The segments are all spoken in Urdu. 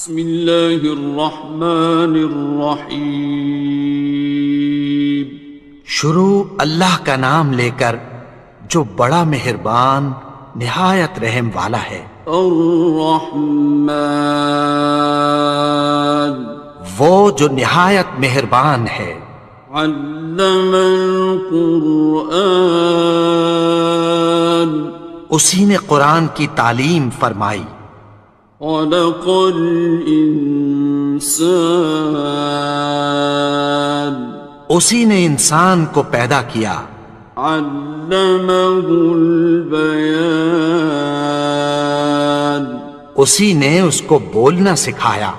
بسم اللہ الرحمن الرحیم۔ شروع اللہ کا نام لے کر جو بڑا مہربان نہایت رحم والا ہے۔ الرحمن، وہ جو نہایت مہربان ہے۔ علم القرآن، اسی نے قرآن کی تعلیم فرمائی۔ خلق الانسان، اسی نے انسان کو پیدا کیا۔ علمہ البیان، اسی نے اس کو بولنا سکھایا۔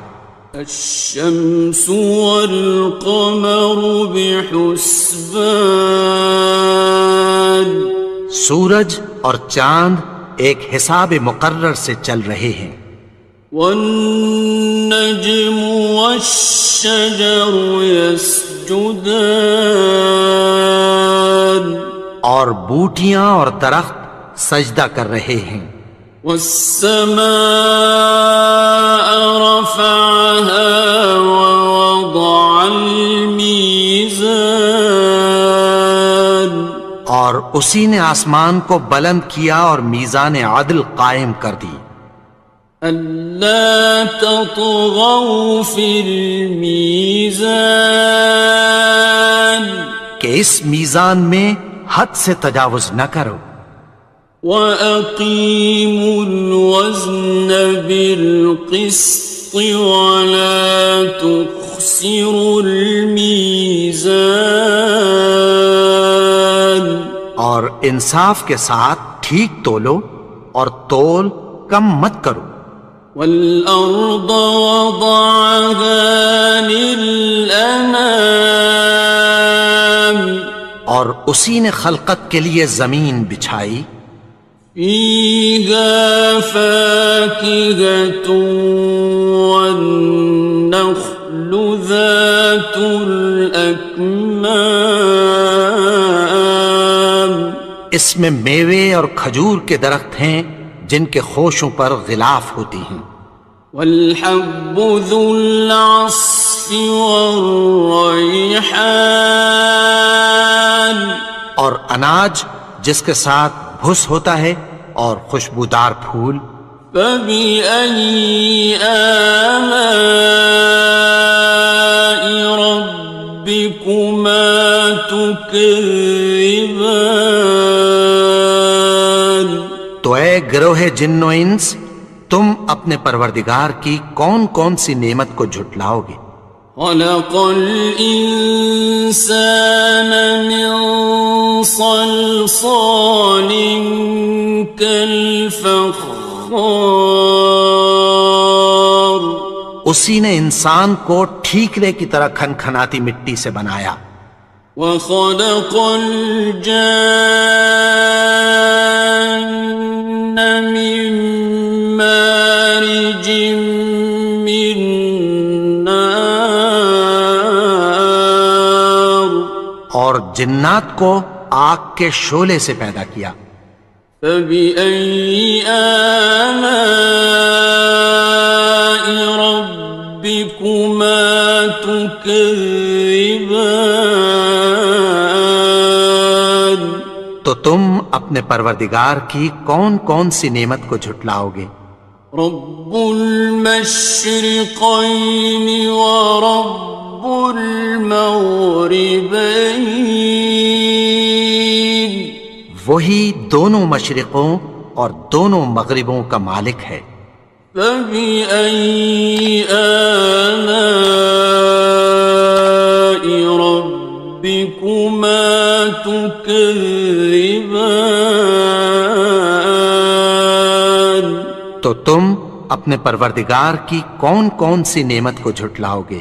الشمس والقمر بحسبان، سورج اور چاند ایک حساب مقرر سے چل رہے ہیں۔ والنجم والشجر يسجدان، اور بوٹیاں اور درخت سجدہ کر رہے ہیں۔ والسماء رفعها ووضع الميزان، اور اسی نے آسمان کو بلند کیا اور میزان عدل قائم کر دی۔ ألا تطغوا في الميزان، کہ اس میزان میں حد سے تجاوز نہ کرو۔ وَأَقِيمُوا الْوَزْنَ بِالْقِسْطِ وَلَا تُخْسِرُوا الْمِيزَانَ، اور انصاف کے ساتھ ٹھیک تولو اور تول کم مت کرو۔ وَالْأَرْضَ وَضَعَهَا لِلْأَنَامِ، اور اسی نے خلقت کے لیے زمین بچھائی۔ فِيهَا فَاكِهَةٌ وَالنَّخْلُ ذَاتُ الْأَكْمَامِ، اس میں میوے اور کھجور کے درخت ہیں جن کے خوشوں پر غلاف ہوتی ہیں۔ وَالْحَبُّ ذُو الْعَصْفِ وَالرَّيْحَانِ، اور اناج جس کے ساتھ بھس ہوتا ہے اور خوشبودار پھول۔ فَبِأَيِّ آلَاءِ رَبِّكُمَا تُكَذِّبَانِ، تو اے گروہ جن و انس، تم اپنے پروردگار کی کون کون سی نعمت کو جھٹلاؤ گے؟ خَلَقَ الْإِنسَانَ مِنْ صَلْصَالٍ كَالْفَخَّارِ، اسی نے انسان کو ٹھیکرے کی طرح کھنکھناتی مٹی سے بنایا۔ وَخَلَقَ الْجَانَّ مِن مَّارِجٍ مِّن نَّارٍ، اور جنات کو آگ کے شعلے سے پیدا کیا۔ فَبِأَيِّ آلَاءِ رَبِّكُمَا تُكَذِّبَانِ، تو تم اپنے پروردگار کی کون کون سی نعمت کو جھٹلاؤ گے؟ رب المشرقین ورب المغربین، وہی دونوں مشرقوں اور دونوں مغربوں کا مالک ہے۔ فَبِأَيِّ آلَاءِ رَبِّكُمَا تُكَذِّبَانِ، تو تم اپنے پروردگار کی کون کون سی نعمت کو جھٹلاؤ گے؟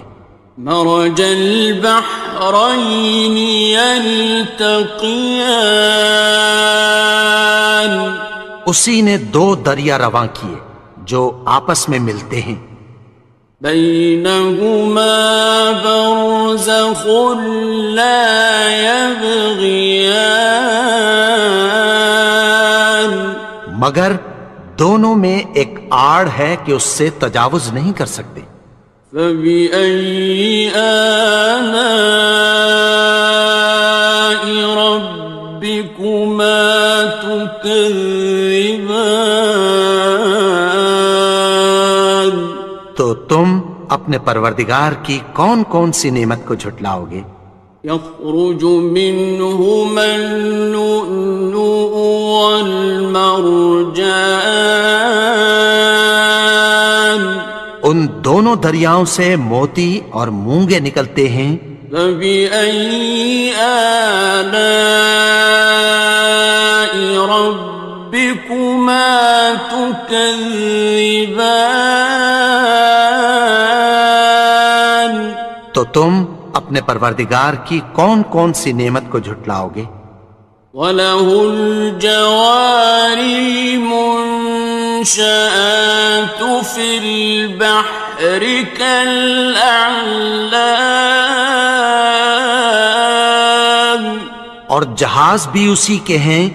مرج البحرین یلتقیان، اسی نے دو دریا رواں کیے جو آپس میں ملتے ہیں۔ بینہما برزخ لا یبغیان، مگر دونوں میں ایک آڑ ہے کہ اس سے تجاوز نہیں کر سکتے۔ فبأي آلاء ربكما تكذبان؟ تو تم اپنے پروردگار کی کون کون سی نعمت کو جھٹلاؤ گے؟ يخرج منهما اللؤلؤ والمرجان، ان دونوں دریاؤں سے موتی اور مونگے نکلتے ہیں۔ فبأي آلاء ربكما تكذبان؟ تو تم اپنے پروردگار کی کون کون سی نعمت کو جھٹلاؤ گے؟ وَلَهُ الْجَوَارِ الْمُنشَآتُ فِي الْبَحْرِ كَالْأَعْلَامِ، اور جہاز بھی اسی کے ہیں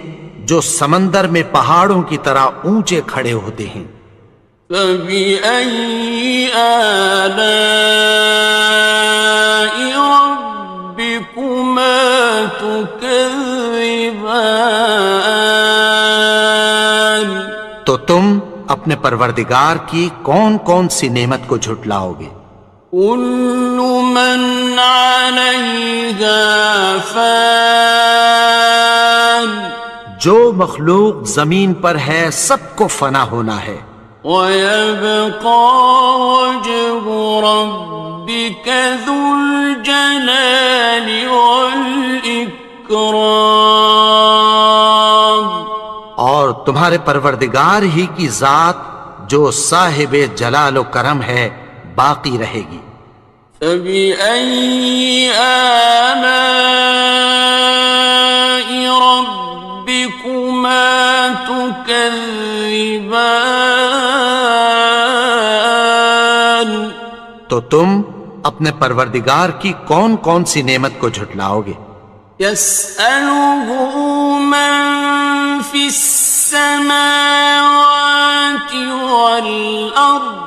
جو سمندر میں پہاڑوں کی طرح اونچے کھڑے ہوتے ہیں۔ فَبِأَيِّ آلَاءِ رَبِّكُمَا تُكَذِّبَانِ؟ تو تم اپنے پروردگار کی کون کون سی نعمت کو جھٹلاؤ گے؟ كُلُّ مَنْ عَلَيْهَا فَانٍ، جو مخلوق زمین پر ہے سب کو فنا ہونا ہے۔ وَيَبْقَى وَجْهُ رَبِّكَ ذُو الْجَلَالِ وَالْإِكْرَامِ، اور تمہارے پروردگار ہی کی ذات جو صاحب جلال و کرم ہے باقی رہے گی۔ فَبِأَيِّ آلَاءِ رَبِّكُمَا تُكَذِّبَانِ؟ تو تم اپنے پروردگار کی کون کون سی نعمت کو جھٹلاؤ گے؟ يَسْأَلُهُ مَن فِي السَّمَاوَاتِ وَالْأَرْضِ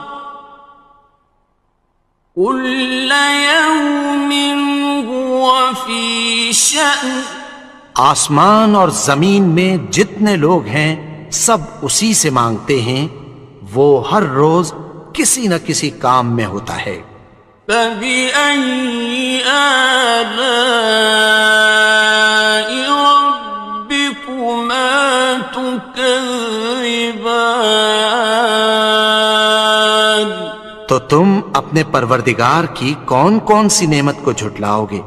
كُلَّ يَوْمٍ هُوَ فِي شَأْنٍ، آسمان اور زمین میں جتنے لوگ ہیں سب اسی سے مانگتے ہیں، وہ ہر روز کسی نہ کسی کام میں ہوتا ہے۔ فَبِأَيِّ آلَاءِ رَبِّكُمَا تُكَذِّبَانِ؟ تو تم اپنے پروردگار کی کون کون سی نعمت کو جھٹلاؤ گے؟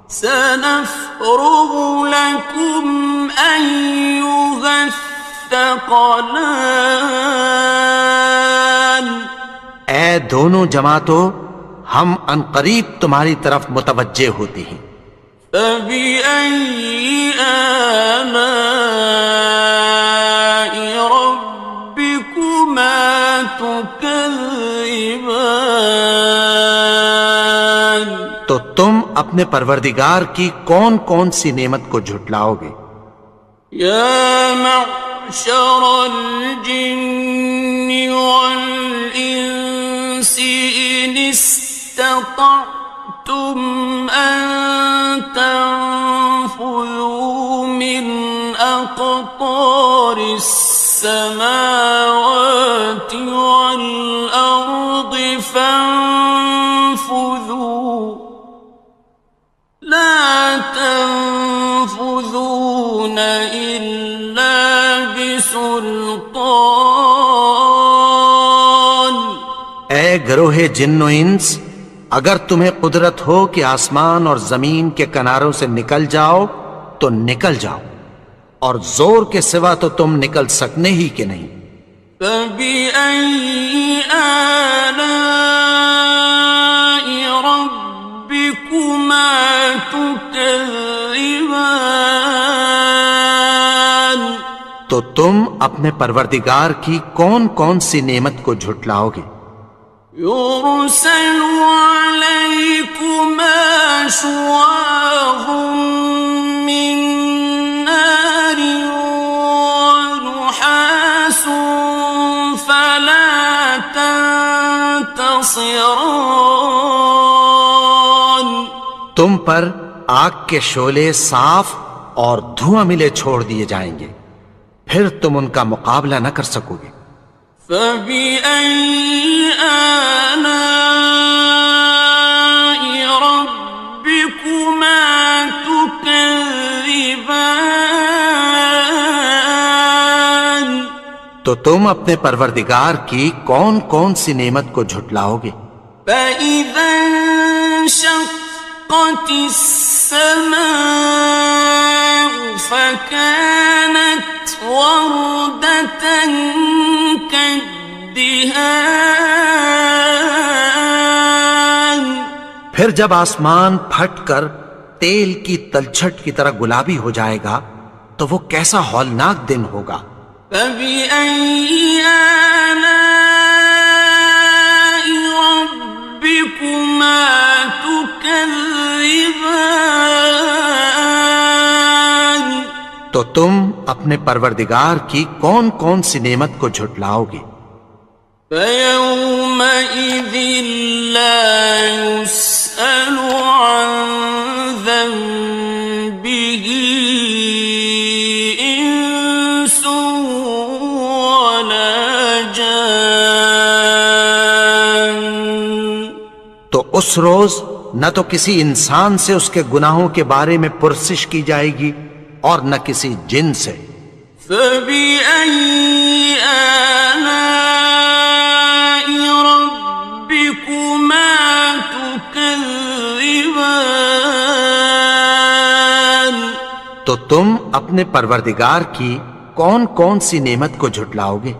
سَنَفْرُغُ لَكُمْ أَيُّهَ الثَّقَلَانِ، اے دونوں جماعتوں، ہم عنقریب تمہاری طرف متوجہ ہوتے ہیں۔ فَبِأَيِّ آلَاءِ رَبِّكُمَا تُكَذِّبَانِ؟ تو تم اپنے پروردگار کی کون کون سی نعمت کو جھٹلاؤ گے؟ يَا مَعْشَرَ الْجِنِّ وَالْإِنسِ إِنِ اسْتَطَعْتُمْ أَن تَنفُذُوا مِنْ أَقْطَارِ السَّمَاوَاتِ وَالْأَرْضِ فَانفُذُوا لَا تَنفُذُونَ إِلَّا بِسُلْطَانٍ۔ اے گروہ جن و انس، اگر تمہیں قدرت ہو کہ آسمان اور زمین کے کناروں سے نکل جاؤ تو نکل جاؤ، اور زور کے سوا تو تم نکل سکنے ہی کہ نہیں۔ فَبِأَيِّ آلَاءِ رَبِّكُمَا تُكَذِّبَانِ؟ تو تم اپنے پروردگار کی کون کون سی نعمت کو جھٹلاؤ گے؟ يُرْسَلُ عَلَيْكُمَا شُوَاظٌ مِّن نَّارٍ وَنُحَاسٌ فَلَا ينتصران تم پر آگ کے شعلے صاف اور دھواں ملے چھوڑ دیے جائیں گے، پھر تم ان کا مقابلہ نہ کر سکو گے۔ فبأي آلاء ربكما تكذبان تو تم اپنے پروردگار کی کون کون سی نعمت کو جھٹلاؤ گے؟ فإذا انشقت السماء فكانت وردة كالدهان پھر جب آسمان پھٹ کر تیل کی تلچھٹ کی طرح گلابی ہو جائے گا تو وہ کیسا ہولناک دن ہوگا۔ فبأي آلاء ربكما تكذبان تو تم اپنے پروردگار کی کون کون سی نعمت کو جھٹلاؤ گے؟ فيومئذ لا يسأل عن ذنبه إنس ولا جان تو اس روز نہ تو کسی انسان سے اس کے گناہوں کے بارے میں پرسش کی جائے گی اور نہ کسی جن سے۔ فبأي آلاء ربكما تكذبان تو تم اپنے پروردگار کی کون کون سی نعمت کو جھٹلاؤ گے؟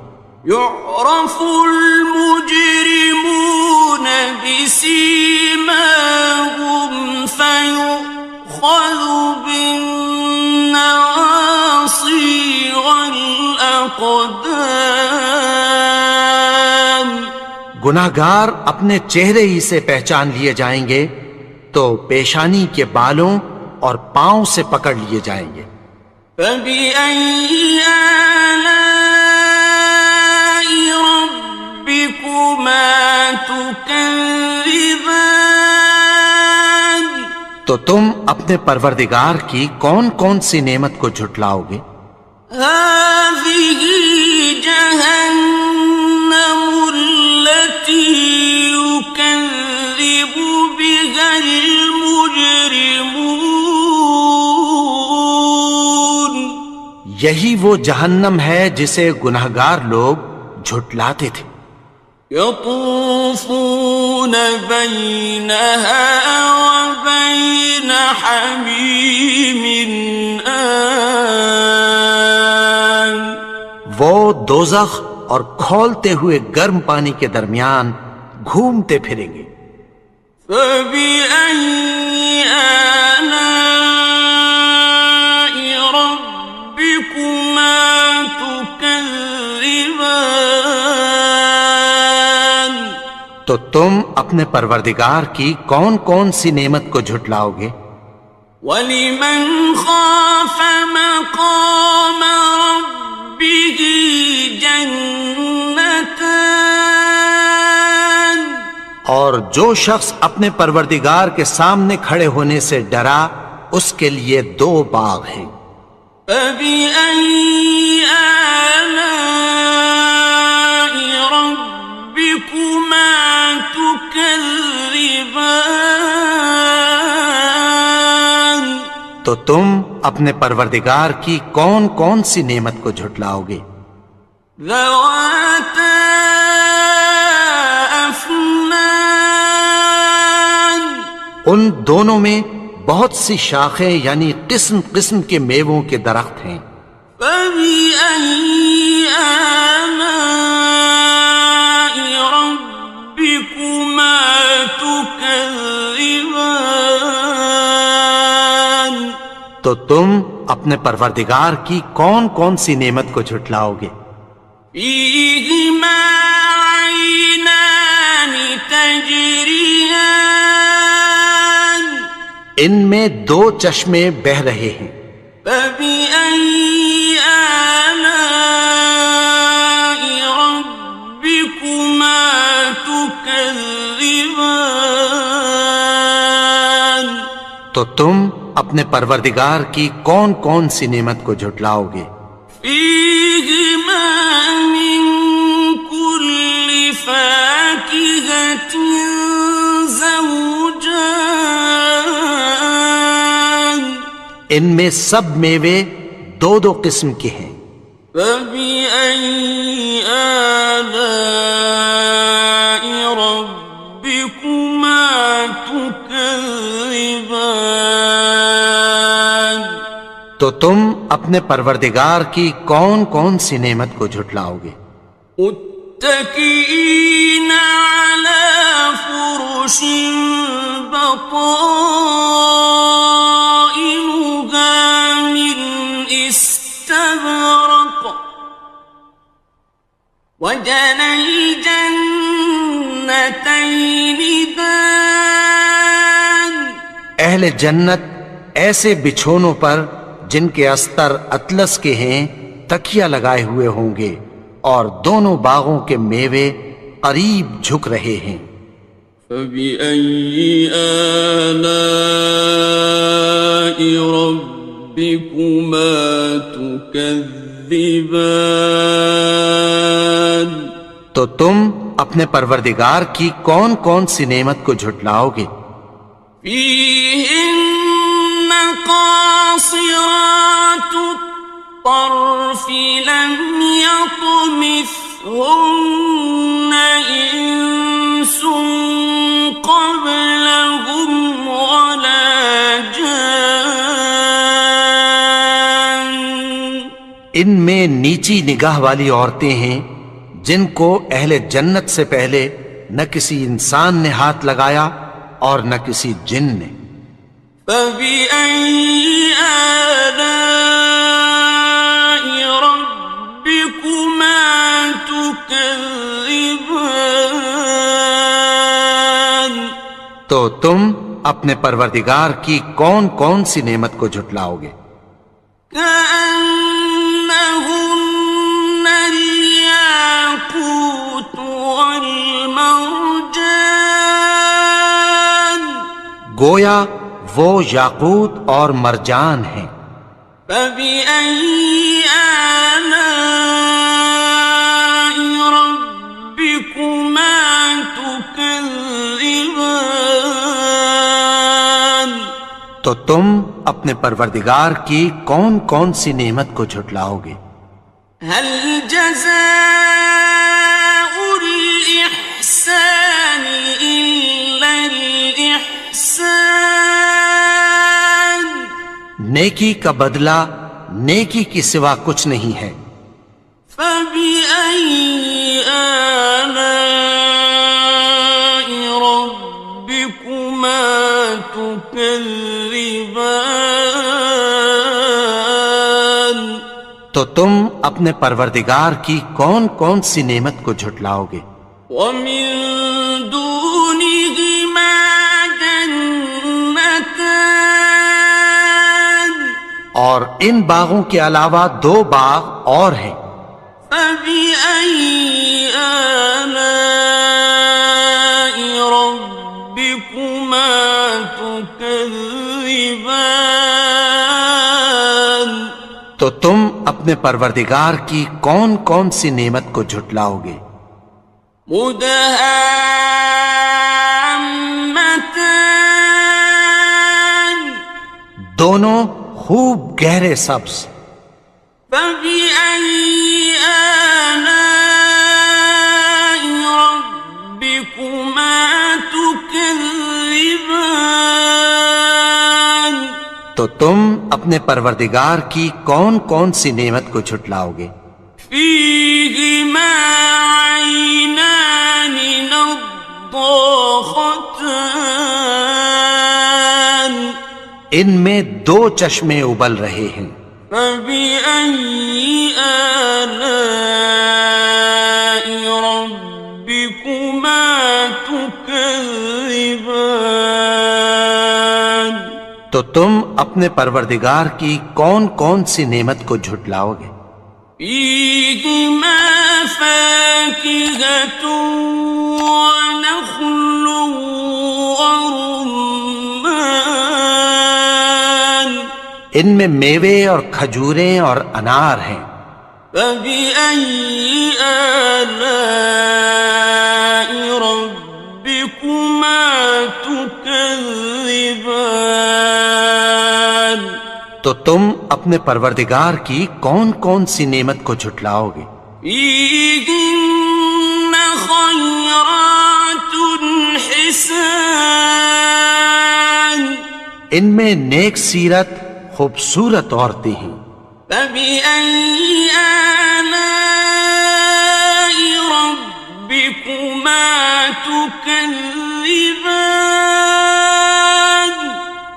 يعرف المجرمون بسيماهم فيؤخذ بالنواصي والأقدام گناہگار اپنے چہرے ہی سے پہچان لیے جائیں گے تو پیشانی کے بالوں اور پاؤں سے پکڑ لیے جائیں گے۔ فبأي آلاء ربكما تكذبان تو تم اپنے پروردگار کی کون کون سی نعمت کو جھٹلاؤ گے؟ هذه جهنم التي يكذب بها المجرمون یہی وہ جہنم ہے جسے گناہگار لوگ جھٹلاتے تھے۔ يطوفون بينها وبين حميم آن وہ دوزخ اور کھولتے ہوئے گرم پانی کے درمیان گھومتے پھریں گے۔ فبأي آلاء ربكما تكذبان تو تم اپنے پروردگار کی کون کون سی نعمت کو جھٹلاؤ گے؟ وَلِمَنْ خَافَ مَقَامَ رَبِّهِ جَنَّتَانِ اور جو شخص اپنے پروردگار کے سامنے کھڑے ہونے سے ڈرا اس کے لیے دو باغ ہیں۔ فَبِأَيِّ آلَاءِ رَبِّكُمَا تُكَذِّبَانِ تو تم اپنے پروردگار کی کون کون سی نعمت کو جھٹلاؤ گے؟ ذَوَاتَا أَفْنَانٍ ان دونوں میں بہت سی شاخیں یعنی قسم قسم کے میووں کے درخت ہیں۔ فَبِأَيِّ آلَاءِ رَبِّكُمَا تُكَذِّبَانِ تو تم اپنے پروردگار کی کون کون سی نعمت کو جھٹلاؤ گے؟ فِيهِمَا عَيْنَانِ تَجْرِيَانِ ان میں دو چشمے بہہ رہے ہیں۔ فَبِأَيِّ آلَاءِ رَبِّكُمَا تُكَذِّبَانِ تكذبان تو تم اپنے پروردگار کی کون کون سی نعمت کو جھٹلاؤ گے؟ فيهما من كل فاكهة زوجان ان میں سب میوے دو دو قسم کے ہیں۔ فبأي آلاء ربكما تكذبان تو تم اپنے پروردگار کی کون کون سی نعمت کو جھٹلاؤ گے؟ متكئين على فرش بطائنها من استبرق وجنى الجنتين دان اہل جنت ایسے بچھونوں پر جن کے استر اطلس کے ہیں تکیہ لگائے ہوئے ہوں گے، اور دونوں باغوں کے میوے قریب جھک رہے ہیں۔ فبأي آلاء ربكما تكذبان تو تم اپنے پروردگار کی کون کون سی نعمت کو جھٹلاؤ گے؟ فيهن قاصرات الطرف لم يطمثهن إنس قبلهم ولا جان ان میں نیچی نگاہ والی عورتیں ہیں جن کو اہل جنت سے پہلے نہ کسی انسان نے ہاتھ لگایا اور نہ کسی جن نے۔ فبأي آلاء ربكما تكذبان تو تم اپنے پروردگار کی کون کون سی نعمت کو جھٹلاؤ گے؟ كأنهن الياقوت والمرجان گویا وہ یاقوت اور مرجان ہیں۔ فبأي آلاء ربكما تكذبان تو تم اپنے پروردگار کی کون کون سی نعمت کو جھٹلاؤ گے؟ هل جزاء الإحسان إلا الإحسان نیکی کا بدلہ نیکی کی سوا کچھ نہیں ہے۔ فبأي آلاء ربكما تكذبان تو تم اپنے پروردگار کی کون کون سی نعمت کو جھٹلاؤ گے؟ ومن دونهما جنتان اور ان باغوں کے علاوہ دو باغ اور ہیں۔ فبأي آلاء ربكما تكذبان تو تم اپنے پروردگار کی کون کون سی نعمت کو جھٹلاؤ گے؟ مدهامتان دونوں خوب گہرے سبز۔ فبأي آلاء ربكما تكذبان تو تم اپنے پروردگار کی کون کون سی نعمت کو جھٹلاؤ گے؟ فيهما عينان نضاختان ان میں دو چشمے ابل رہے ہیں۔ فبأي آلاء ربكما تكذبان تو تم اپنے پروردگار کی کون کون سی نعمت کو جھٹلاؤ گے؟ فيهما فاكهة ونخل ورمان ان میں میوے اور کھجوریں اور انار ہیں. فبأي آلاء ربكما تكذبان تو تم اپنے پروردگار کی کون کون سی نعمت کو جھٹلاؤ گے؟ فيهن خيرات حسان ان میں نیک سیرت خوبصورت عورتیں ہیں. فبأي آلاء ربكما تكذبان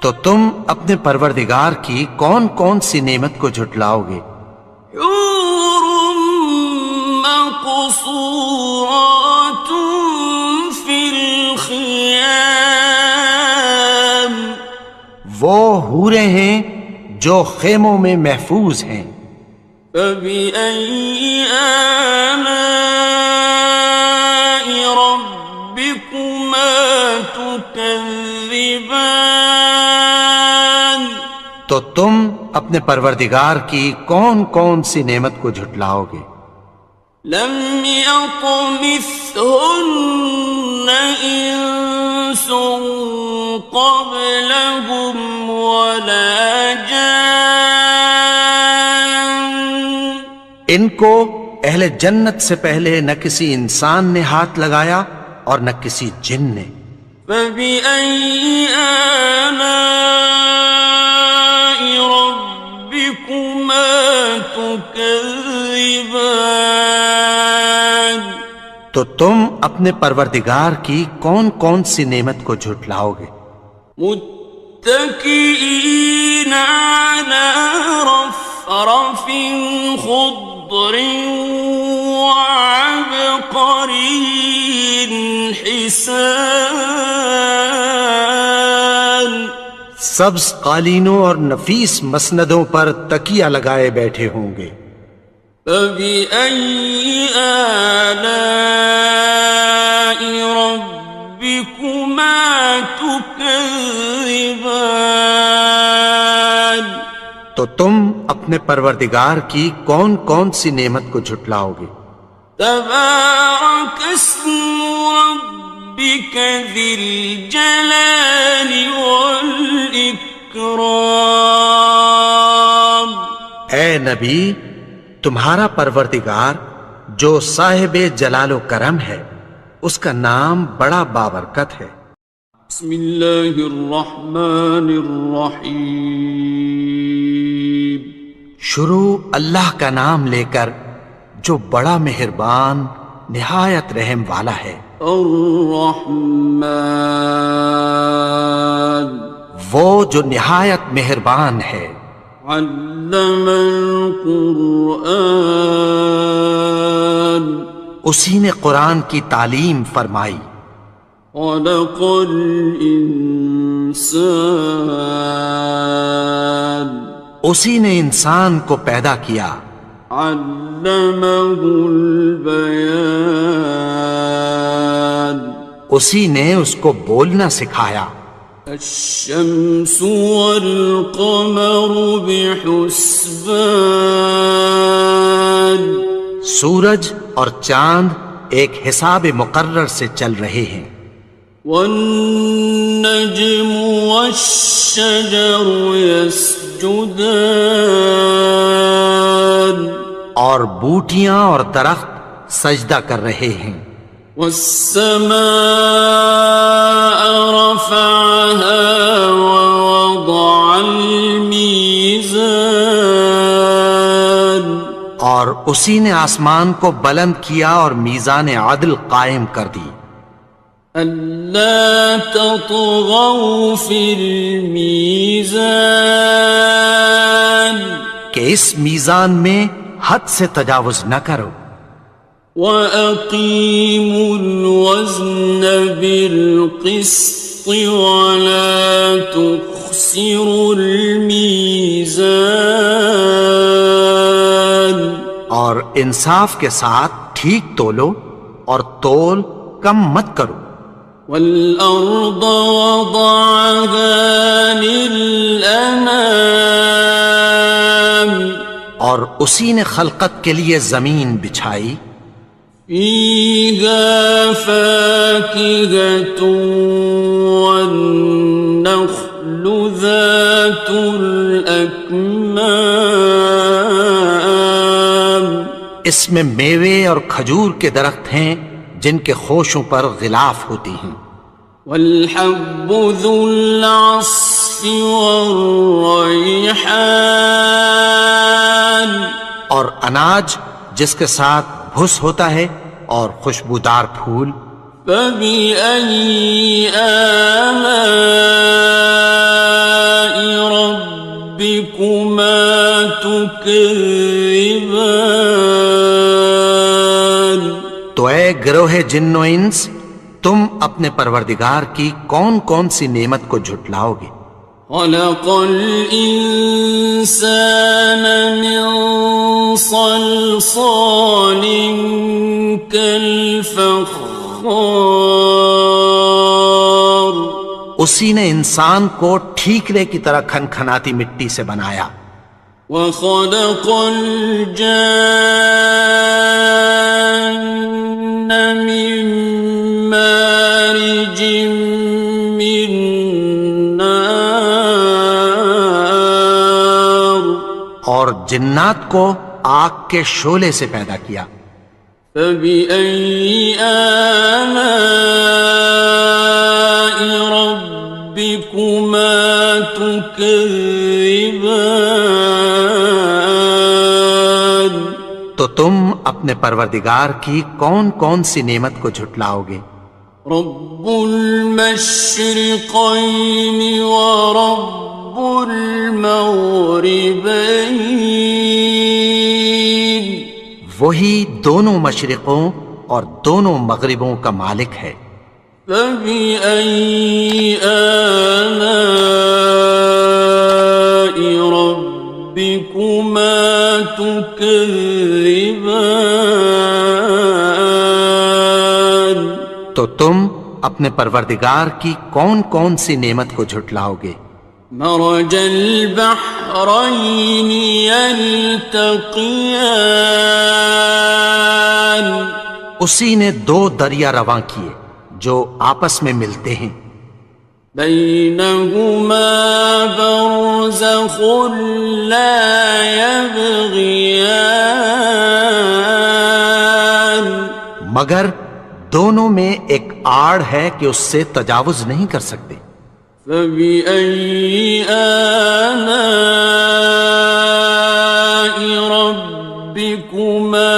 تو تم اپنے پروردگار کی کون کون سی نعمت کو جھٹلاؤ گے؟ حور مقصورات في الخيام وہ حوریں ہیں جو خیموں میں محفوظ ہیں. فبأي آلاء ربكما تكذبان تو تم اپنے پروردگار کی کون کون سی نعمت کو جھٹلاؤ گے؟ لم يطمثهن إنس قبلهم ولا جان ان کو اہل جنت سے پہلے نہ کسی انسان نے ہاتھ لگایا اور نہ کسی جن نے. فبأي آلاء ربكما تكذبان تو تم اپنے پروردگار کی کون کون سی نعمت کو جھٹلاؤ گے؟ متكئين على رفرف خضر وعبقري حسان سبز قالینوں اور نفیس مسندوں پر تکیہ لگائے بیٹھے ہوں گے. فبأي آلاء ربكما تكذبان تو تم اپنے پروردگار کی کون کون سی نعمت کو جھٹلاؤ گے؟ تبارك اسم ربك ذي الجلال والإكرام اے نبی، تمہارا پروردگار جو صاحب جلال و کرم ہے اس کا نام بڑا بابرکت ہے. بسم اللہ الرحمن الرحیم شروع اللہ کا نام لے کر جو بڑا مہربان نہایت رحم والا ہے. الرحمن وہ جو نہایت مہربان ہے. علم القرآن اسی نے قرآن کی تعلیم فرمائی. خلق الانسان اسی نے انسان کو پیدا کیا. علمہ البیان اسی نے اس کو بولنا سکھایا. الشمس والقمر بحسبان سورج اور چاند ایک حساب مقرر سے چل رہے ہیں. والنجم والشجر يسجدان اور بوٹیاں اور درخت سجدہ کر رہے ہیں. والسماء رفعها ووضع الميزان اور اسی نے آسمان کو بلند کیا اور میزان عدل قائم کر دی. ألا تطغوا في الميزان کہ اس میزان میں حد سے تجاوز نہ کرو. وَأَقِيمُوا الْوَزْنَ بِالْقِسْطِ وَلَا تُخْسِرُوا الْمِيزَانَ اور انصاف کے ساتھ ٹھیک تولو اور تول کم مت کرو. والأرض وضعها للأنام اور اسی نے خلقت کے لیے زمین بچھائی. فيها فاكهة والنخل ذات الأكمام اس میں میوے اور کھجور کے درخت ہیں جن کے خوشوں پر غلاف ہوتی ہیں. والحب ذو العصف والريحان اور اناج جس کے ساتھ بھس ہوتا ہے اور خوشبودار پھول. فبأي آلاء ربكما تكذبان تو اے گروہ جن و انس، تم اپنے پروردگار کی کون کون سی نعمت کو جھٹلاؤ گے؟ خلق الإنسان من صلصال كالفخار اسی نے انسان کو ٹھیکرے کی طرح کھنکھناتی مٹی سے بنایا. وخلق الجان من مارج من نار اور جنات کو آگ کے شعلے سے پیدا کیا. فبأي آلاء ربكما تكذبان تو تم اپنے پروردگار کی کون کون سی نعمت کو جھٹلاؤ گے؟ رب المشرقين ورب المغربين وہی دونوں مشرقوں اور دونوں مغربوں کا مالک ہے. فبأي آلاء ربكما تكذبان تو تم اپنے پروردگار کی کون کون سی نعمت کو جھٹلاؤ گے؟ مرج البحرين يلتقيان اسی نے دو دریا رواں کیے جو آپس میں ملتے ہیں. بينهما برزخ لا يبغيان مگر دونوں میں ایک آڑ ہے کہ اس سے تجاوز نہیں کر سکتے. فبأي آلاء ربكما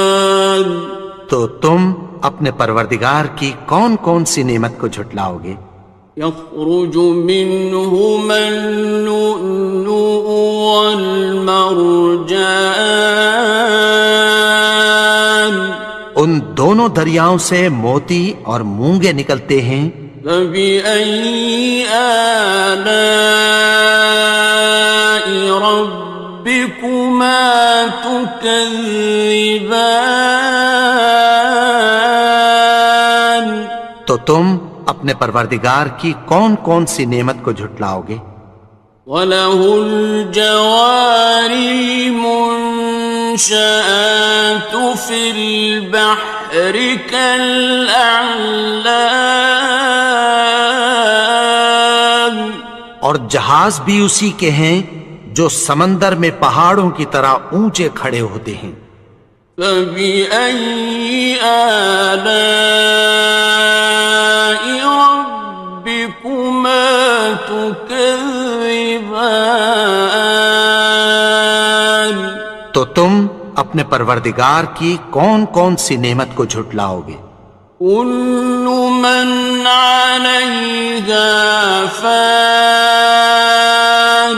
تكذبان تو تم اپنے پروردگار کی کون کون سی نعمت کو جھٹلاؤ گے؟ يخرج منهما اللؤلؤ والمرجان ان دونوں دریاؤں سے موتی اور مونگے نکلتے ہیں. فبأي آلاء ربكما تكذبان تو تم اپنے پروردگار کی کون کون سی نعمت کو جھٹلاؤ گے؟ وَلَهُ الْجَوَارِ الْمُنشَآتُ فِي الْبَحْرِ كَالْأَعْلَامِ اور جہاز بھی اسی کے ہیں جو سمندر میں پہاڑوں کی طرح اونچے کھڑے ہوتے ہیں. فَبِأَيِّ آلَاءِ رَبِّكُمَا تُكَذِّبَانِ تو تم اپنے پروردگار کی کون کون سی نعمت کو جھٹلاؤ گے؟ كُلُّ مَنْ عَلَيْهَا فَانٍ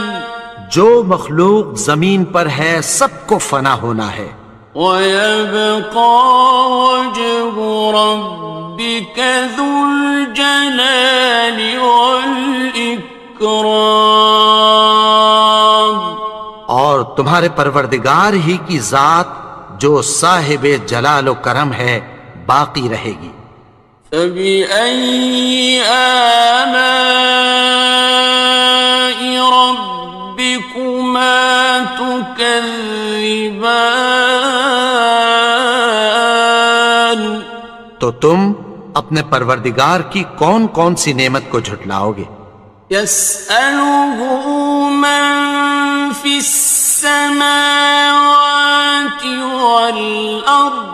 جو مخلوق زمین پر ہے سب کو فنا ہونا ہے. وَيَبْقَى وَجْهُ رَبِّكَ ذُو الْجَلَالِ وَالْإِكْرَامِ اور تمہارے پروردگار ہی کی ذات جو صاحب جلال و کرم ہے باقی رہے گی۔ فَبِأَيِّ آلَاءِ رَبِّكُمَا تُكَذِّبَانِ؟ تو تم اپنے پروردگار کی کون کون سی نعمت کو جھٹلاؤ گے؟ يَسْأَلُهُ مَن فِي السَّمَاوَاتِ وَالْأَرْضِ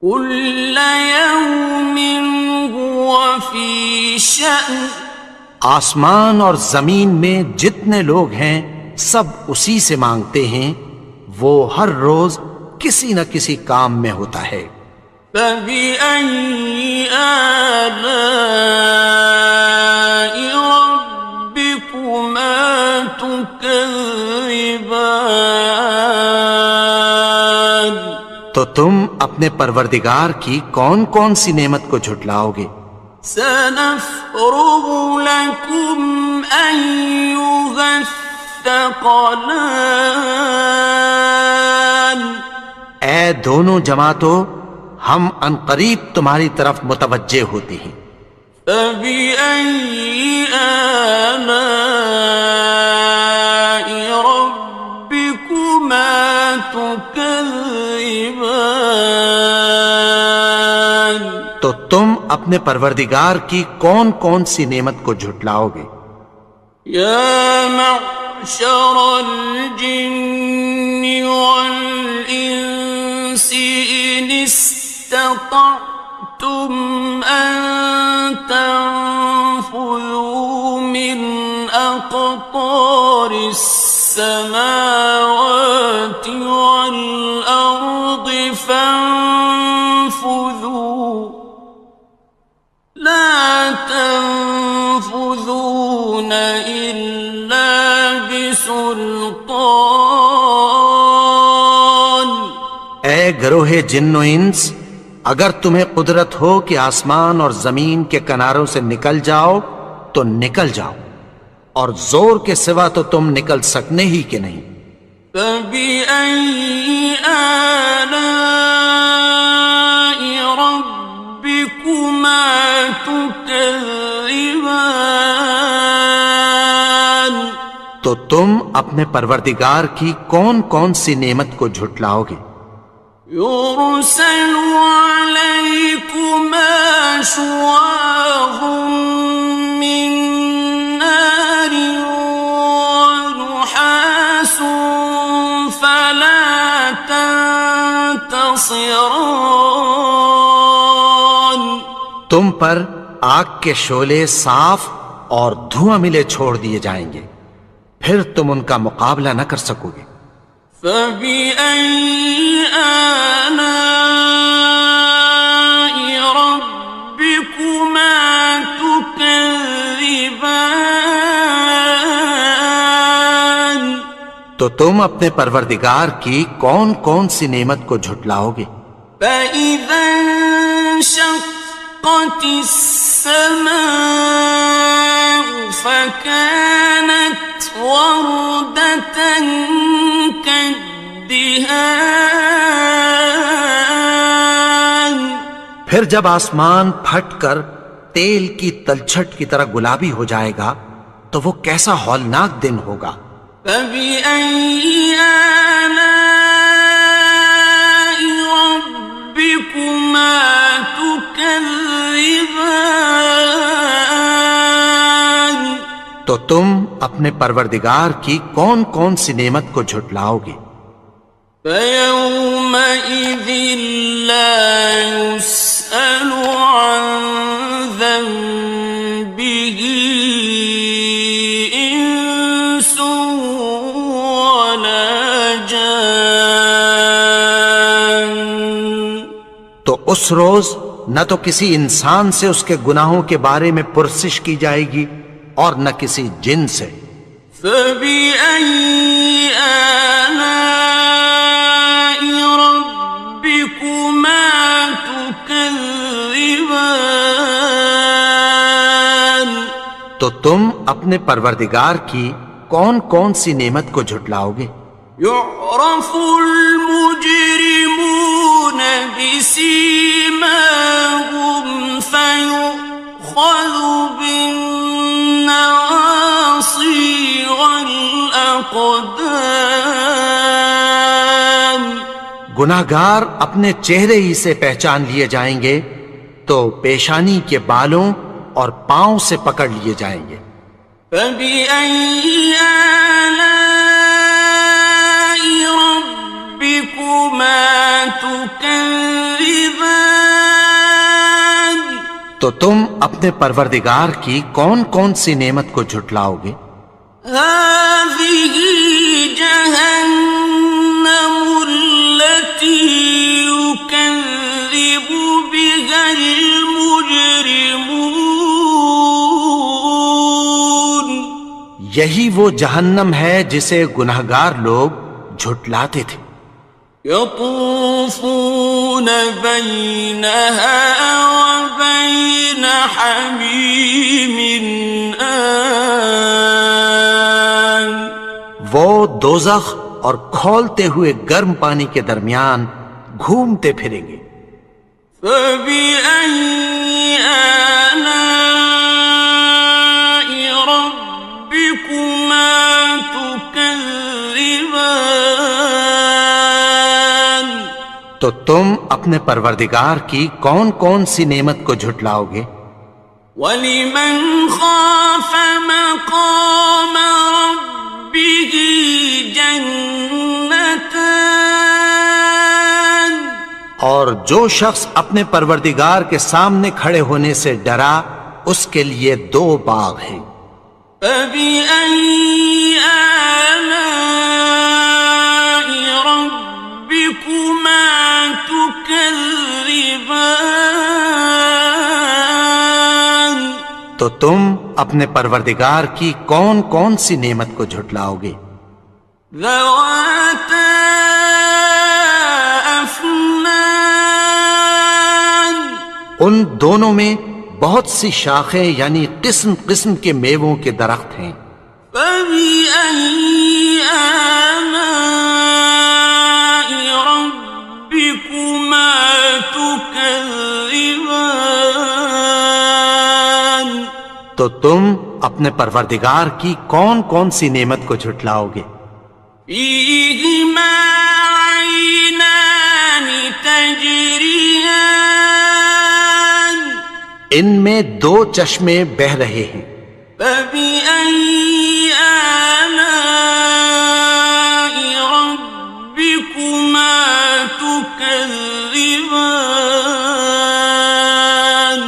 كُلَّ يَوْمٍ هُوَ فِي شَأْنٍ۔ آسمان اور زمین میں جتنے لوگ ہیں سب اسی سے مانگتے ہیں، وہ ہر روز کسی نہ کسی کام میں ہوتا ہے۔ فَبِأَيِّ آلَاءِ رَبِّكُمَا تُكَذِّبَانِ؟ تو تم اپنے پروردگار کی کون کون سی نعمت کو جھٹلاؤ گے؟ سَنَفْرُغُ لَكُمْ أَيُّهَ الثَّقَلَانِ۔ اے دونوں جماعتوں، ہم عنقریب تمہاری طرف متوجہ ہوتے ہیں۔ فَبِأَيِّ آلَاءِ رَبِّكُمَا تُكَذِّبَانِ؟ تو تم اپنے پروردگار کی کون کون سی نعمت کو جھٹلاؤ گے؟ یا معشر الجن والانس ان استطعتم ان تنفذوا من اقطار السماوات والارض فانفذوا لا تنفذون إلا بسلطان۔ اے گروہ جن و انس، اگر تمہیں قدرت ہو کہ آسمان اور زمین کے کناروں سے نکل جاؤ تو نکل جاؤ، اور زور کے سوا تو تم نکل سکنے ہی کہ نہیں۔ فَبِأَيِّ آلَاءِ رَبِّكُمَا تُكَذِّبَانِ؟ تو تم اپنے پروردگار کی کون کون سی نعمت کو جھٹلاؤ گے؟ يُرْسَلُ عَلَيْكُمَا شُوَاظٌ مِّن نَّارٍ وَنُحَاسٌ فَلَا تَنتَصِرَانِ؟ تم پر آگ کے شعلے صاف اور دھواں ملے چھوڑ دیے جائیں گے، پھر تم ان کا مقابلہ نہ کر سکو گے۔ فَبِأَيِّ آلَاءِ رَبِّكُمَا تُكَذِّبَانِ؟ تو تم اپنے پروردگار کی کون کون سی نعمت کو جھٹلاؤ گے؟ فَإِذَا انشَقَّتِ السَّمَاءُ فَكَانَتْ وَرْدَةً كَالدِّهَانِ؟ پھر جب آسمان پھٹ کر تیل کی تلچھٹ کی طرح گلابی ہو جائے گا تو وہ کیسا ہولناک دن ہوگا۔ فَبِأَيِّ آلَاءِ رَبِّكُمَا تُكَذِّبَانِ؟ تو تم اپنے پروردگار کی کون کون سی نعمت کو جھٹلاؤ گے؟ فَيَوْمَئِذٍ لَا يُسْأَلُ عَن ذَنبِهِ إِنسٌ وَلَا جَانٌّ۔ تو اس روز نہ تو کسی انسان سے اس کے گناہوں کے بارے میں پرسش کی جائے گی اور نہ کسی جن سے۔ فَبِأَيِّ آلَاءِ رَبِّكُمَا تُكَذِّبَانِ؟ تو تم اپنے پروردگار کی کون کون سی نعمت کو جھٹلاؤ گے؟ يعرف المجرمون بسيماهم فيؤخذ بالنواصي والأقدام. گناہگار اپنے چہرے ہی سے پہچان لیے جائیں گے تو پیشانی کے بالوں اور پاؤں سے پکڑ لیے جائیں گے. فَبِأَيِّ آلَاءِ رَبِّكُمَا تُكَذِّبَانِ. تو تم اپنے پروردگار کی کون کون سی نعمت کو جھٹلاؤ گے؟ هَٰذِهِ جَهَنَّمُ الَّتِي يُكَذِّبُ بِهَا الْمُجْرِمُونَ. یہی وہ جہنم ہے جسے گناہگار لوگ جھٹلاتے تھے. يطوفون بينها وبين حميم آن. وہ دوزخ اور کھولتے ہوئے گرم پانی کے درمیان گھومتے پھریں گے. فبأي آلاء ربكما تكذبان. تو تم اپنے پروردگار کی کون کون سی نعمت کو جھٹلاؤ گے؟ وَلِمَنْ خَافَ مَقَامَ رَبِّهِ جَنَّتَانِ. اور جو شخص اپنے پروردگار کے سامنے کھڑے ہونے سے ڈرا اس کے لیے 2 باغ ہیں. فَبِأَيِّ آلَاءِ رَبِّكُمَا تُكَذِّبَانِ. تو تم اپنے پروردگار کی کون کون سی نعمت کو جھٹلاؤ گے؟ ذَوَاتَا أَفْنَانٍ. ان دونوں میں بہت سی شاخیں یعنی قسم قسم کے میووں کے درخت ہیں. فَبِأَيِّ آلَاءِ رَبِّكُمَا تُكَذِّبَانِ. تو تم اپنے پروردگار کی کون کون سی نعمت کو جھٹلاؤ گے؟ فِيهِمَا عَيْنَانِ تَجْرِيَانِ. ان میں 2 چشمے بہہ رہے ہیں. فَبِأَيِّ آلَاءِ رَبِّكُمَا تُكَذِّبَانِ.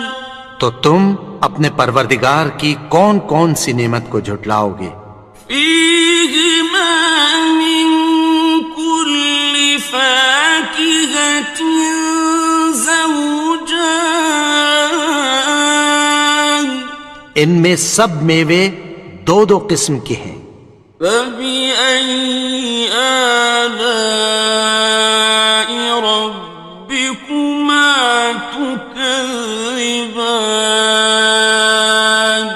تو تم اپنے پروردگار کی کون کون سی نعمت کو جھٹلاؤ گے؟ فِيهِمَا مِن كُلِّ فَاكِهَةٍ زَوْجَانِ. ان میں سب میوے 2 قسم کے ہیں. فَبِأَيِّ آلَاءِ رَبِّكُمَا تُكَذِّبَانِ.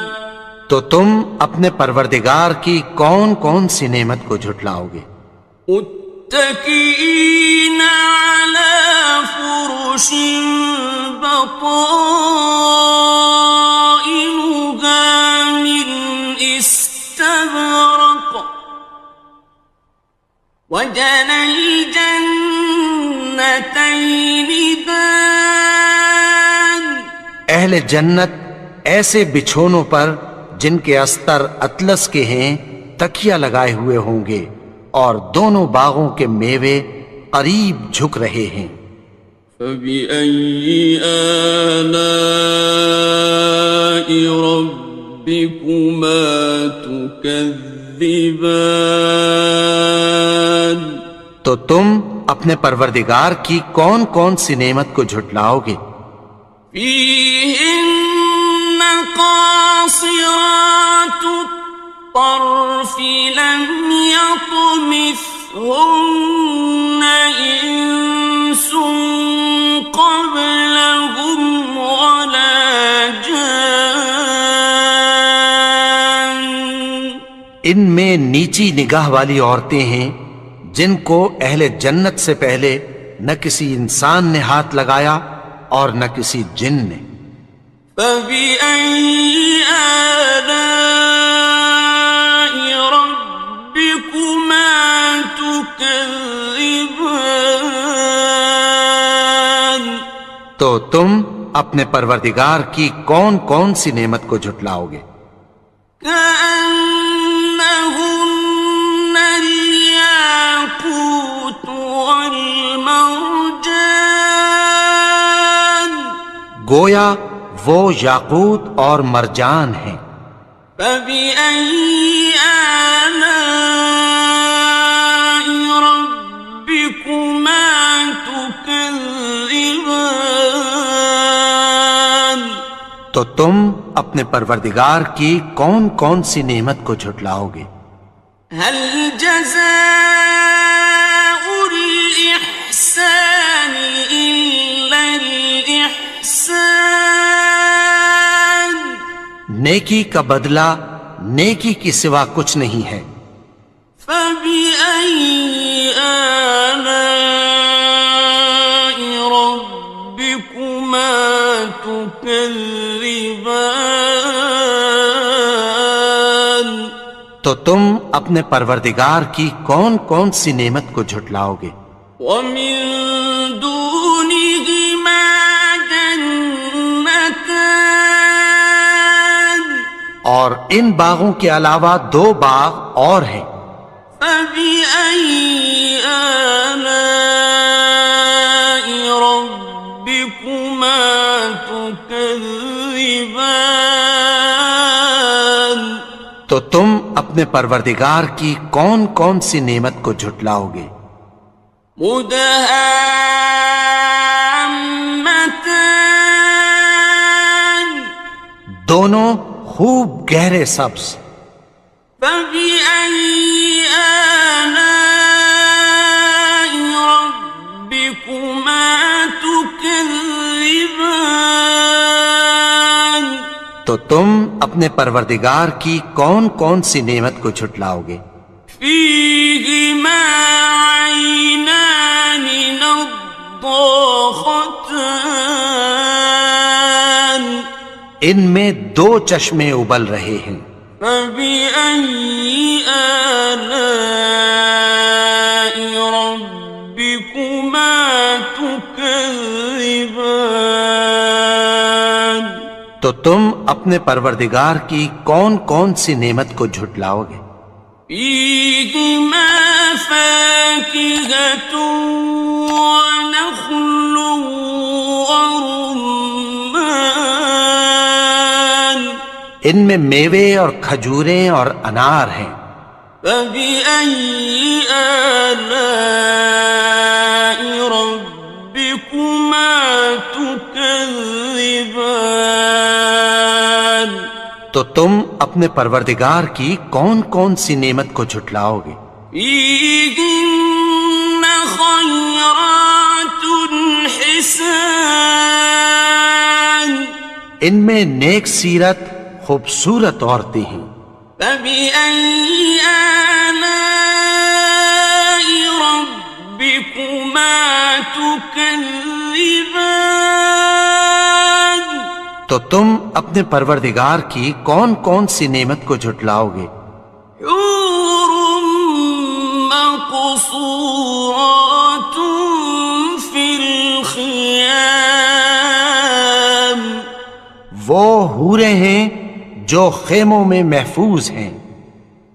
تو تم اپنے پروردگار کی کون کون سی نعمت کو جھٹلاؤ گے؟ متكئين على فرش بطائنها من استبرق وجنى الجنتين دان. اہل جنت ایسے بچھونوں پر جن کے استر اطلس کے ہیں تکیہ لگائے ہوئے ہوں گے اور دونوں باغوں کے میوے قریب جھک رہے ہیں. فَبِأَيِّ آلَاءِ رَبِّكُمَا تُكَذِّبَانِ. تو تم اپنے پروردگار کی کون کون سی نعمت کو جھٹلاؤ گے؟ فِيهِنَّ قَاصِرَاتُ الطَّرْفِ لَمْ يَطْمِثْهُنَّ إِنسٌ قَبْلَهُمْ وَلَا جَانٌّ. ان میں نیچی نگاہ والی عورتیں ہیں جن کو اہل جنت سے پہلے نہ کسی انسان نے ہاتھ لگایا اور نہ کسی جن نے۔ فَبِأَيِّ آلَاءِ رَبِّكُمَا تُكَذِّبَانِ؟ تو تم اپنے پروردگار کی کون کون سی نعمت کو جھٹلاؤ گے؟ كأنهن الياقوت والمرجان، گویا وہ یاقوت اور مرجان ہیں۔ فبأي آلاء ربكما تكذبان؟ تو تم اپنے پروردگار کی کون کون سی نعمت کو جھٹلاؤ گے؟ هل جزاء الإحسان إلا الإحسان؟ نیکی کا بدلہ نیکی کی سوا کچھ نہیں ہے۔ فبأي آلاء ربكما تكذبان؟ تو تم اپنے پروردگار کی کون کون سی نعمت کو جھٹلاؤ گے؟ ومن دونهما جنتان، اور ان باغوں کے علاوہ دو باغ اور ہیں۔ فبأي آلاء ربكما تكذبان؟ تو تم اپنے پروردگار کی کون کون سی نعمت کو جھٹلاؤ گے؟ مدهامتان، دونوں خوب گہرے سبز۔ فبأي آلاء ربكما تكذبان؟ تو تم اپنے پروردگار کی کون کون سی نعمت کو جھٹلاؤ گے؟ فيهما عينان نضاختان، ان میں دو چشمے ابل رہے ہیں۔ فبأي آلاء ربكما تكذبان؟ تو تم اپنے پروردگار کی کون کون سی نعمت کو جھٹلاؤ گے؟ فيهما فاكهة ونخل ورمان، ان میں میوے اور کھجوریں اور انار ہیں۔ فبأي آلاء ربكما تكذبان؟ تو تم اپنے پروردگار کی کون کون سی نعمت کو جھٹلاؤ گے؟ فيهن خيرات حسان، ان میں نیک سیرت خوبصورت عورتیں ہیں۔ فبأي آلاء ربكما تكذبان؟ تو تم اپنے پروردگار کی کون کون سی نعمت کو جھٹلاؤ گے؟ حور مقصورات في الخيام، وہ حوریں ہیں جو خیموں میں محفوظ ہیں۔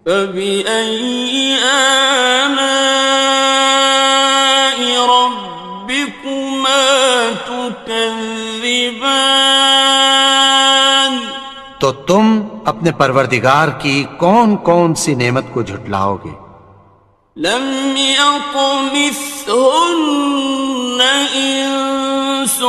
فبأي آلاء ربكما تكذبان؟ تو تم اپنے پروردگار کی کون کون سی نعمت کو جھٹلاؤ گے؟ لم يطمثهن إنس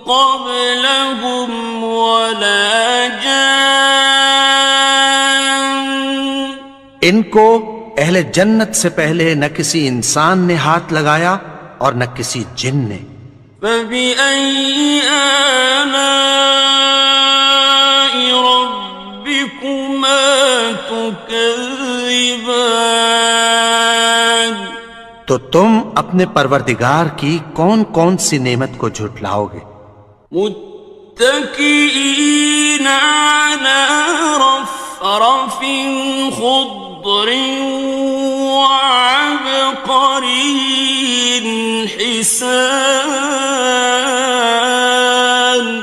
قبلهم ولا جان، ان کو اہل جنت سے پہلے نہ کسی انسان نے ہاتھ لگایا اور نہ کسی جن نے۔ فبأي آلاء ربكما تكذبان تو تم اپنے پروردگار کی کون کون سی نعمت کو جھٹلاؤ گے؟ متكئين على رفرف خضر وعبقري حسان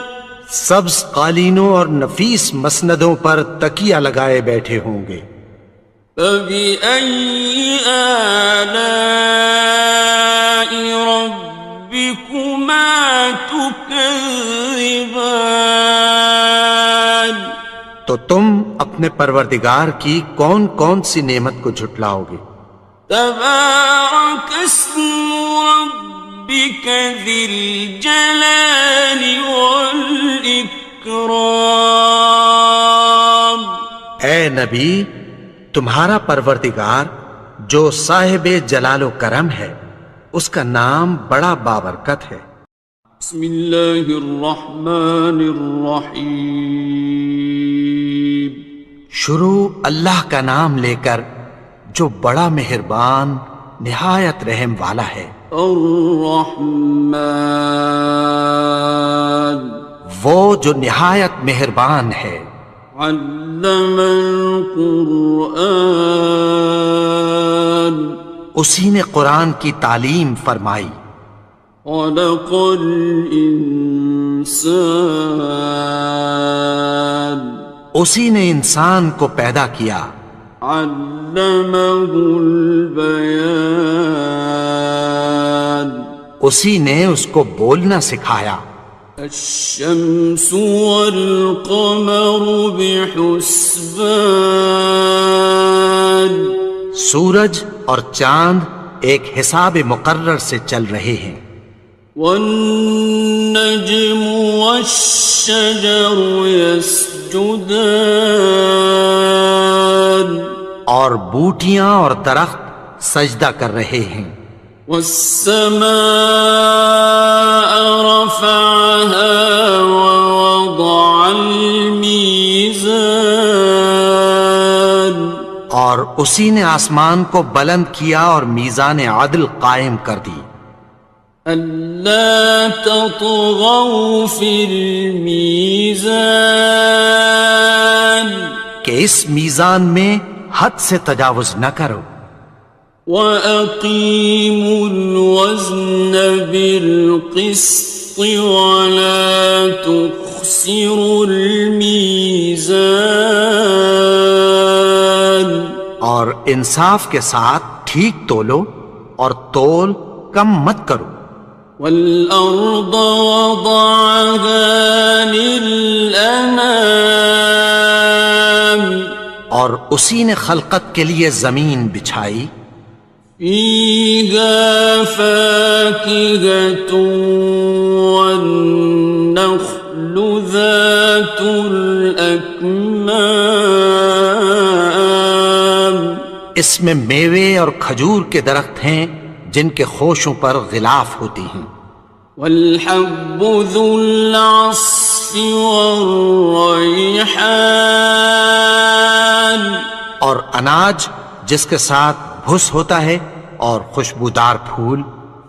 سبز قالینوں اور نفیس مسندوں پر تکیہ لگائے بیٹھے ہوں گے۔ فبأي آلاء ربكما تكذبان تو تم اپنے پروردگار کی کون کون سی نعمت کو جھٹلاؤ گے؟ تبارك اسم ربك ذي الجلال والإكرام اے نبی، تمہارا پروردگار جو صاحب جلال و کرم ہے، اس کا نام بڑا بابرکت ہے۔ بسم اللہ الرحمن الرحیم شروع اللہ کا نام لے کر جو بڑا مہربان نہایت رحم والا ہے۔ الرحمن وہ جو نہایت مہربان ہے۔ علم القرآن اسی نے قرآن کی تعلیم فرمائی۔ خلق الانسان اسی نے انسان کو پیدا کیا۔ علمہ البیان اسی نے اس کو بولنا سکھایا۔ الشمس والقمر بحسبان سورج اور چاند ایک حساب مقرر سے چل رہے ہیں۔ والنجم والشجر يسجدان اور بوٹیاں اور درخت سجدہ کر رہے ہیں۔ والسماء رفعها ووضع الميزان اور اسی نے آسمان کو بلند کیا اور میزان عدل قائم کر دی۔ ألا تطغوا في الميزان کہ اس میزان میں حد سے تجاوز نہ کرو۔ وَأَقِيمُوا الْوَزْنَ بِالْقِسْطِ وَلَا تُخْسِرُوا الْمِيزَانَ اور انصاف کے ساتھ ٹھیک تولو اور تول کم مت کرو۔ وَالْأَرْضَ وَضَعَهَا لِلْأَنَامِ اور اسی نے خلقت کے لیے زمین بچھائی۔ فِيهَا فَاكِهَةٌ وَالنَّخْلُ ذَاتُ الْأَكْمَامِ اس میں میوے اور کھجور کے درخت ہیں جن کے خوشوں پر غلاف ہوتی ہیں۔ وَالْحَبُّ ذُو الْعَصْفِ وَالرَّيْحَانِ اور اناج جس کے ساتھ بھس ہوتا ہے اور خوشبودار پھول۔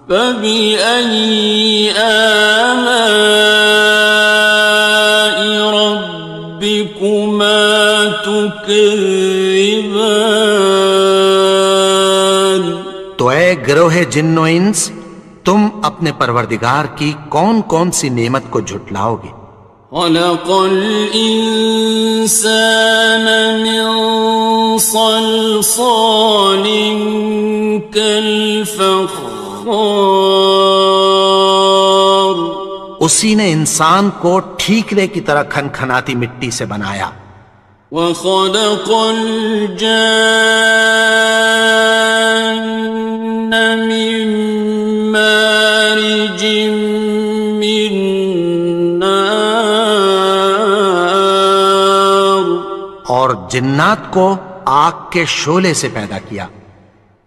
فَبِأَيِّ آلَاءِ رَبِّكُمَا تُكَذِّبَانِ تو اے گروہ جن و انس، تم اپنے پروردگار کی کون کون سی نعمت کو جھٹلاؤ گے؟ خلق الإنسان من صلصال كالفخار اسی نے انسان کو ٹھیکرے کی طرح کھنکھناتی مٹی سے بنایا۔ وخلق الجان من مارج من نار اور جنات کو آگ کے شعلے سے پیدا کیا۔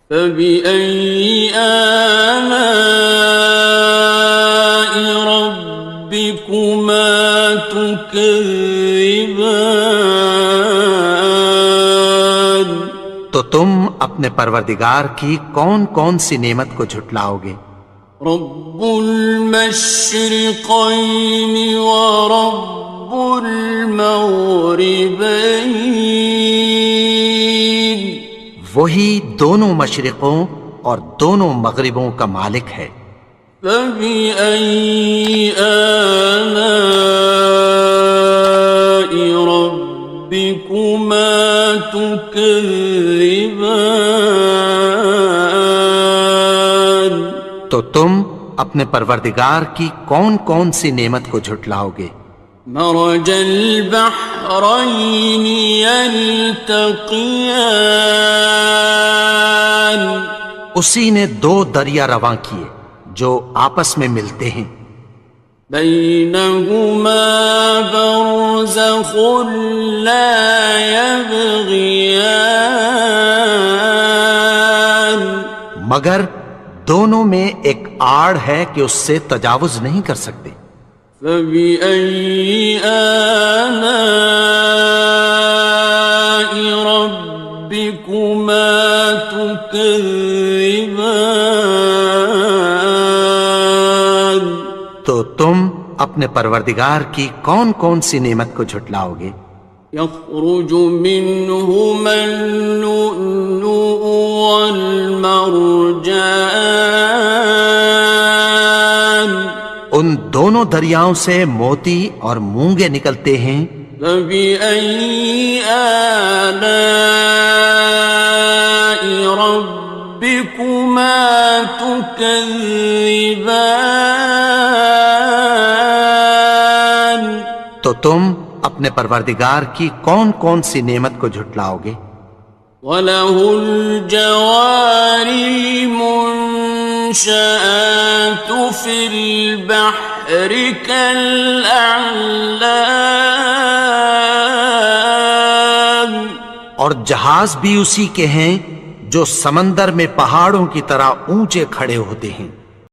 فبأي آلاء ربكما تكذبان تم اپنے پروردگار کی کون کون سی نعمت کو جھٹلاؤ گے؟ رب المشرقين ورب المغربين وہی دونوں مشرقوں اور دونوں مغربوں کا مالک ہے۔ فبأي آلاء ربكما تكذبان تو تم اپنے پروردگار کی کون کون سی نعمت کو جھٹلاؤ گے؟ مرج البحرين يلتقيان اسی نے دو دریا رواں کیے جو آپس میں ملتے ہیں، بينهما برزخ لا يبغيان مگر دونوں میں ایک آڑ ہے کہ اس سے تجاوز نہیں کر سکتے۔ فبأي آلاء ربكما تكذبان تو تم اپنے پروردگار کی کون کون سی نعمت کو جھٹلاؤ گے؟ يخرج منهما اللؤلؤ والمرجان ان دونوں دریاؤں سے موتی اور مونگے نکلتے ہیں۔ فبأي آلاء ربكما تكذبان تو تم اپنے پروردگار کی کون کون سی نعمت کو جھٹلاؤ گے؟ وَلَهُ الْجَوَارِ الْمُنشَآتُ فِي الْبَحْرِ كَالْأَعْلَامِ اور جہاز بھی اسی کے ہیں جو سمندر میں پہاڑوں کی طرح اونچے کھڑے ہوتے ہیں۔